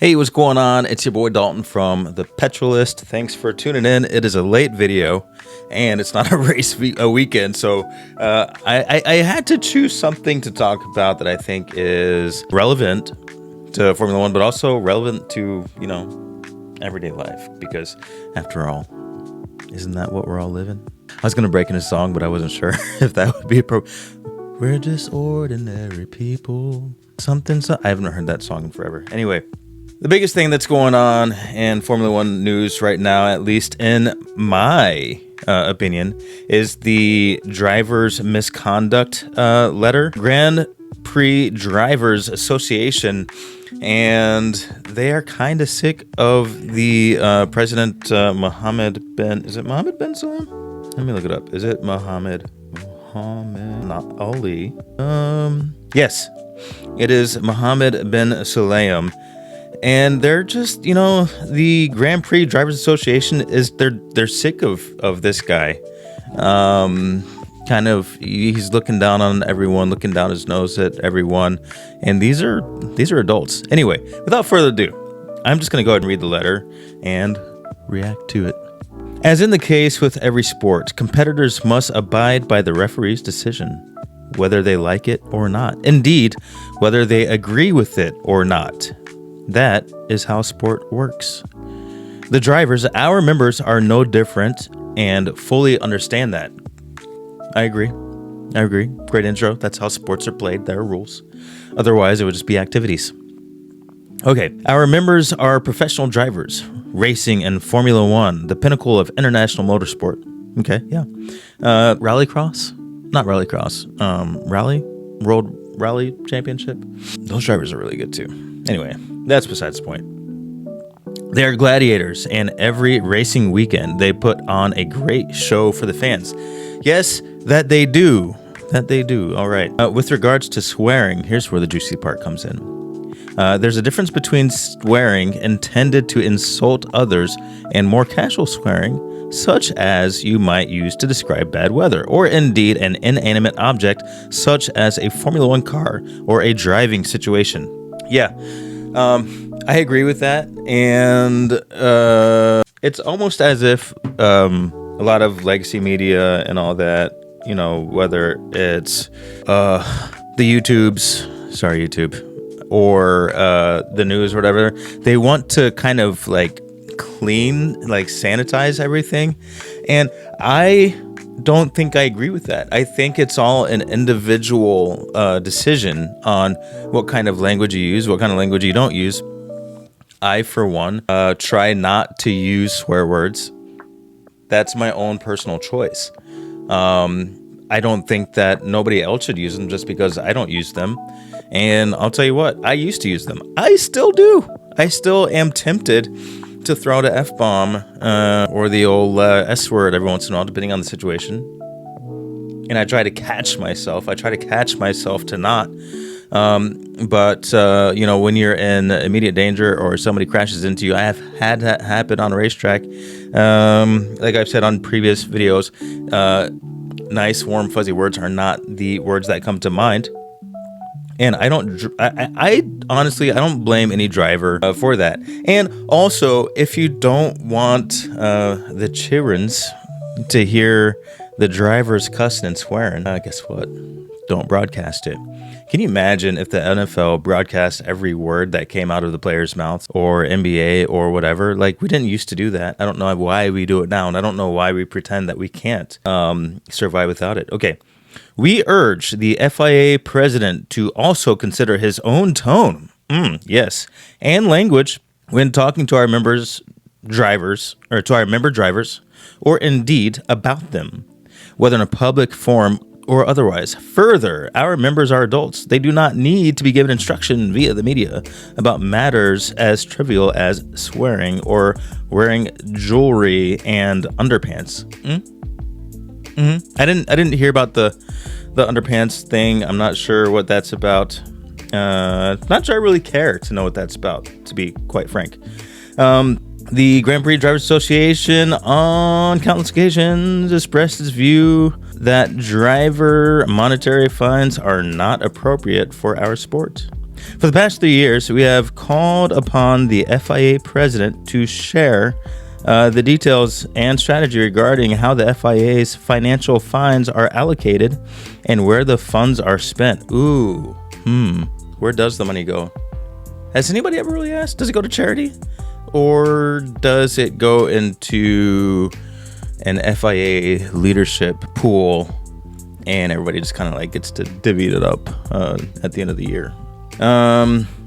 Hey, what's going on? It's your boy Dalton from the Petrolist. Thanks for tuning in. It is a late video, and it's not a weekend, so I had to choose something to talk about that I think is relevant to Formula One, but also relevant to, everyday life, because after all, isn't that what we're all living? I was going to break into a song, but I wasn't sure if that would be appropriate. We're just ordinary people. I haven't heard that song in forever. Anyway, the biggest thing that's going on in Formula One news right now, at least in my opinion, is the drivers' misconduct letter. Grand Prix Drivers Association, and they are kind of sick of the President Mohammed bin Salman? Let me look it up. Is it Mohammed, not Ali? Yes, it is Mohammed bin Salman. And they're just, the Grand Prix Drivers Association they're sick of this guy. He's looking down on everyone, looking down his nose at everyone, and these are adults. Anyway, without further ado, I'm just going to go ahead and read the letter and react to it. As in the case with every sport, competitors must abide by the referee's decision, whether they like it or not. Indeed, whether they agree with it or not. That is how sport works. The drivers, our members, are no different and fully understand that. I agree. Great intro. That's how sports are played. There are rules. Otherwise, it would just be activities. Okay. Our members are professional drivers, racing in Formula One, the pinnacle of international motorsport. Okay, yeah. Rallycross? Not rallycross. World Rally Championship. Those drivers are really good too. Anyway, that's besides the point. They are gladiators, and every racing weekend they put on a great show for the fans. Yes, that they do. All right. With regards to swearing, here's where the juicy part comes in. There's a difference between swearing intended to insult others and more casual swearing, such as you might use to describe bad weather, or indeed an inanimate object, such as a Formula One car or a driving situation. Yeah, I agree with that, and it's almost as if a lot of legacy media and all that, whether it's the YouTube, or the news or whatever, they want to kind of sanitize everything, and I don't think I agree with that. I think it's all an individual decision on what kind of language you use, what kind of language you don't use. I, for one, try not to use swear words. That's my own personal choice. I don't think that nobody else should use them just because I don't use them. And I'll tell you what, I used to use them. I still do. I still am tempted to throw out an F-bomb or the old S-word every once in a while, depending on the situation. And I try to catch myself. To not. But when you're in immediate danger or somebody crashes into you, I have had that happen on a racetrack. Like I've said on previous videos, nice, warm, fuzzy words are not the words that come to mind. And I honestly don't blame any driver for that. And also, if you don't want the childrens to hear the drivers cussing and swearing, guess what? Don't broadcast it. Can you imagine if the NFL broadcast every word that came out of the players' mouths, or NBA or whatever? We didn't used to do that. I don't know why we do it now, and I don't know why we pretend that we can't survive without it. Okay. We urge the FIA president to also consider his own tone, yes, and language when talking to our member drivers, or indeed about them, whether in a public forum or otherwise. Further, our members are adults. They do not need to be given instruction via the media about matters as trivial as swearing or wearing jewelry and underpants. I didn't hear about the underpants thing. I'm not sure what that's about. Not sure I really care to know what that's about, to be quite frank. The Grand Prix Drivers Association on countless occasions expressed its view that driver monetary fines are not appropriate for our sport. For the past 3 years, we have called upon the FIA president to share the details and strategy regarding how the FIA's financial fines are allocated and where the funds are spent. Where does the money go? Has anybody ever really asked? Does it go to charity? Or does it go into an FIA leadership pool and everybody just kind of like gets to divvy it up at the end of the year?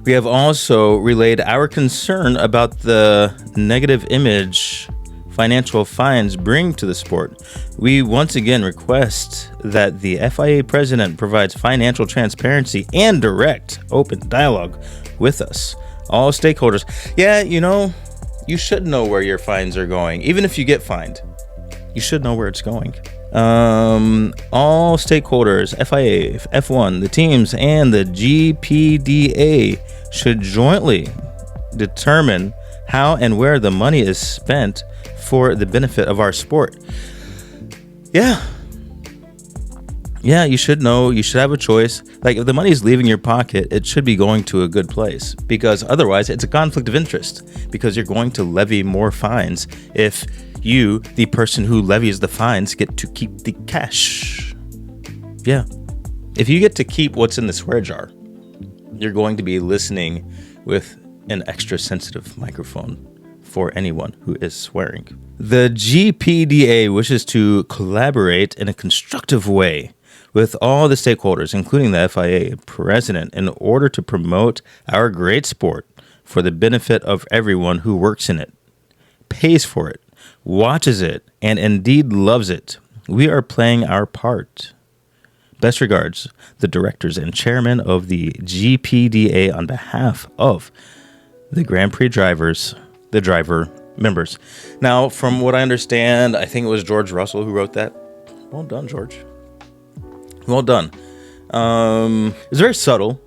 We have also relayed our concern about the negative image financial fines bring to the sport. We once again request that the FIA president provides financial transparency and direct, open dialogue with us, all stakeholders. Yeah, you should know where your fines are going. Even if you get fined, you should know where it's going. All stakeholders, FIA, F1, the teams, and the GPDA should jointly determine how and where the money is spent for the benefit of our sport. Yeah, you should know. You should have a choice. Like, if the money is leaving your pocket, it should be going to a good place, because otherwise it's a conflict of interest, because you're going to levy more fines if you, the person who levies the fines, get to keep the cash. Yeah. If you get to keep what's in the swear jar, you're going to be listening with an extra sensitive microphone for anyone who is swearing. The GPDA wishes to collaborate in a constructive way with all the stakeholders, including the FIA president, in order to promote our great sport for the benefit of everyone who works in it, pays for it, watches it, and indeed loves it. We are playing our part. Best regards, the directors and chairman of the GPDA on behalf of the Grand Prix drivers, the driver members. Now, from what I understand, I think it was George Russell who wrote that. Well done, George. Well done. It's very subtle.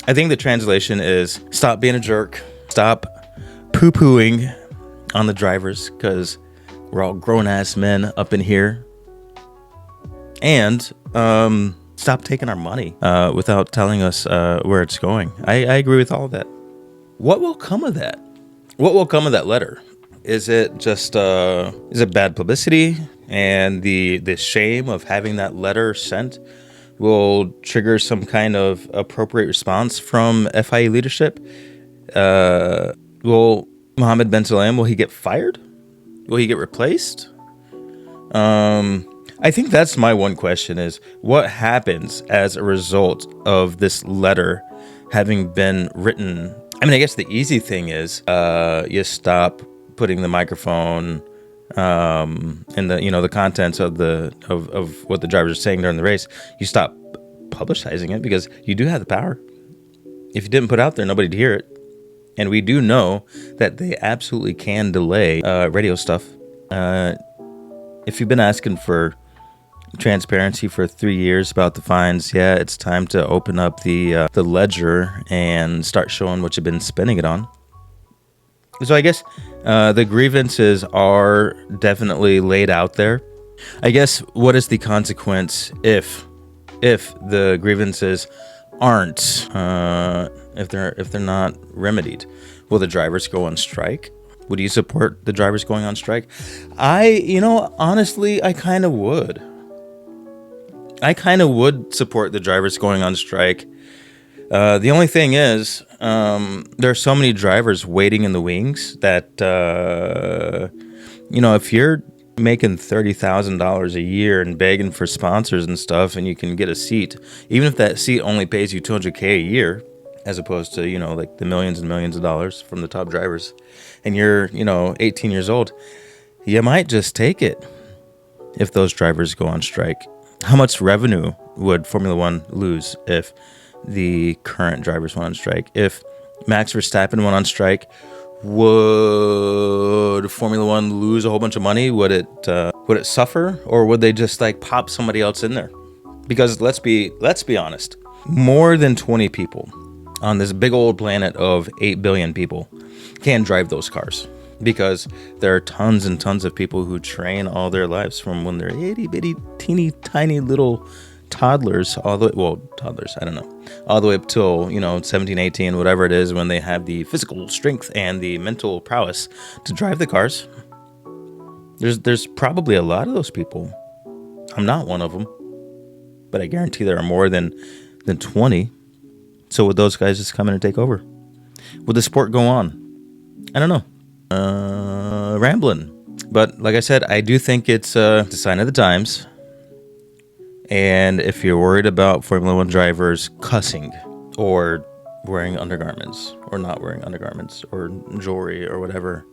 I think the translation is stop being a jerk. Stop poo-pooing on the drivers, because we're all grown-ass men up in here. And stop taking our money without telling us where it's going. I agree with all of that. What will come of that? What will come of that letter? Is it just is it bad publicity, and the shame of having that letter sent will trigger some kind of appropriate response from FIA leadership? Will Mohammed Ben Sulayem, will he get fired? Will he get replaced? I think that's my one question, is what happens as a result of this letter having been written? I mean, I guess the easy thing is you stop putting the microphone and the contents of what the drivers are saying during the race. You stop publicizing it, because you do have the power. If you didn't put it out there, nobody'd hear it. And we do know that they absolutely can delay radio stuff. If you've been asking for transparency for 3 years about the fines, yeah, it's time to open up the ledger and start showing what you've been spending it on. So I guess the grievances are definitely laid out there. I guess, what is the consequence if the grievances aren't if they're not remedied? Will the drivers go on strike? Would you support the drivers going on strike? Honestly, I kind of would. I kind of would support the drivers going on strike. The only thing is, there are so many drivers waiting in the wings that, if you're making $30,000 a year and begging for sponsors and stuff, and you can get a seat, even if that seat only pays you $200K a year, as opposed to, like the millions and millions of dollars from the top drivers, and you're, 18 years old, you might just take it if those drivers go on strike. How much revenue would Formula One lose if the current drivers went on strike? If Max Verstappen went on strike, would Formula One lose a whole bunch of money? Would it suffer, or would they just like pop somebody else in there? Because let's be honest, more than 20 people on this big old planet of 8 billion people can drive those cars, because there are tons and tons of people who train all their lives from when they're itty bitty teeny tiny little toddlers, toddlers, I don't know, all the way up till, 17, 18, whatever it is, when they have the physical strength and the mental prowess to drive the cars. There's probably a lot of those people. I'm not one of them, but I guarantee there are more than 20. So would those guys just come in and take over? Would the sport go on? I don't know. Rambling. But like I said, I do think it's a sign of the times. And if you're worried about Formula One drivers cussing or wearing undergarments or not wearing undergarments or jewelry or whatever,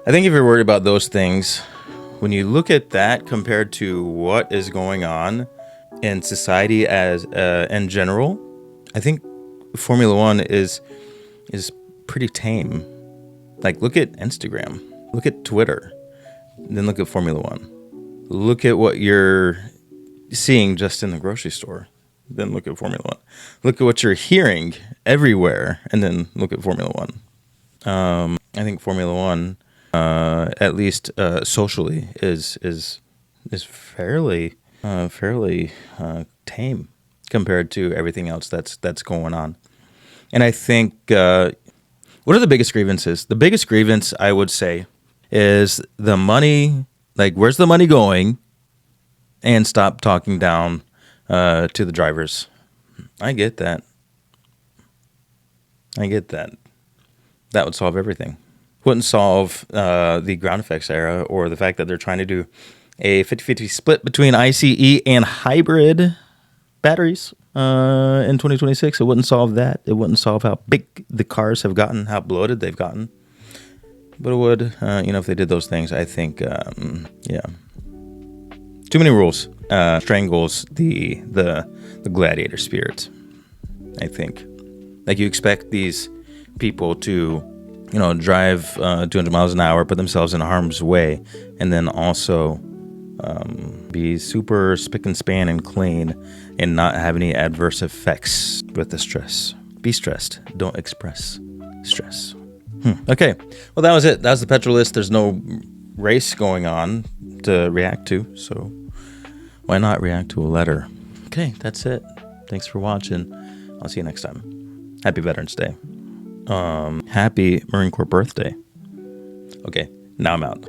I think if you're worried about those things, when you look at that compared to what is going on in society as in general, I think Formula One is pretty tame. Like, look at Instagram, look at Twitter, then look at Formula One. Look at what you're seeing just in the grocery store, then look at Formula One. Look at what you're hearing everywhere, and then look at Formula One. I think Formula One, at least socially, is fairly tame compared to everything else that's going on. And I think what are the biggest grievances? The biggest grievance, I would say, is the money. Like, where's the money going? And stop talking down to the drivers. I get that. That would solve everything. Wouldn't solve the ground effects era or the fact that they're trying to do a 50-50 split between ICE and hybrid batteries in 2026. It wouldn't solve that. It wouldn't solve how big the cars have gotten, how bloated they've gotten. But it would, if they did those things, I think, Too many rules strangles the gladiator spirit, I think. Like, you expect these people to, drive 200 miles an hour, put themselves in harm's way, and then also be super spick and span and clean and not have any adverse effects with the stress. Be stressed. Don't express stress. Okay. Well, that was it. That was the petrol list. There's no race going on to react to, so why not react to a letter? Okay, that's it. Thanks for watching. I'll see you next time. Happy Veterans Day. Happy Marine Corps birthday. Okay, now I'm out.